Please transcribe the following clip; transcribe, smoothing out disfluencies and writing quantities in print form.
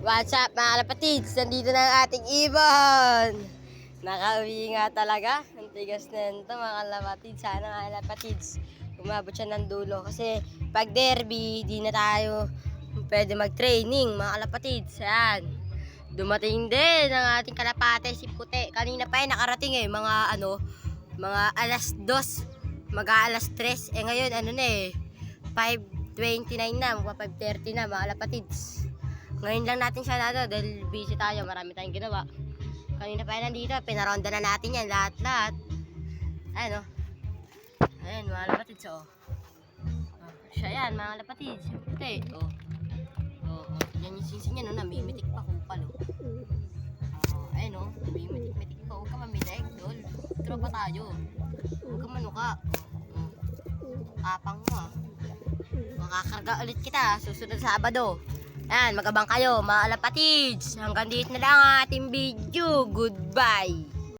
What's up mga kalapatids? Nandito na ang ating ibon. Nakauwi nga talaga. Ang tigas na nito mga kalapatids. Sana mga kalapatids umabot siya ng dulo. Kasi pag derby, di na tayo pwede mag-training mga kalapatids. Ayan. Dumating din ang ating kalapate si Puti. Kanina pa nakarating mga alas 2, mag-aalas 3. Ngayon 5:29 na, magpa 5:30 na mga kalapatids. Ngayon lang natin siya dahil busy tayo, marami tayong ginawa. Kanina pa nandito, pinaronda na natin yan lahat. Ayan ayan mga kalapatids siya yan mga kalapatids, Puti. Yan yung sisi niya namimitik pa kupal ayan namimitik pa, huwag ka mamitik dol, tropa tayo, huwag ka manuka. Tapang mo makakarga ulit kita susunod sa Sabado. Ayan, magabang kayo mga kalapatids. Hanggang dito na lang ang ating video. Goodbye.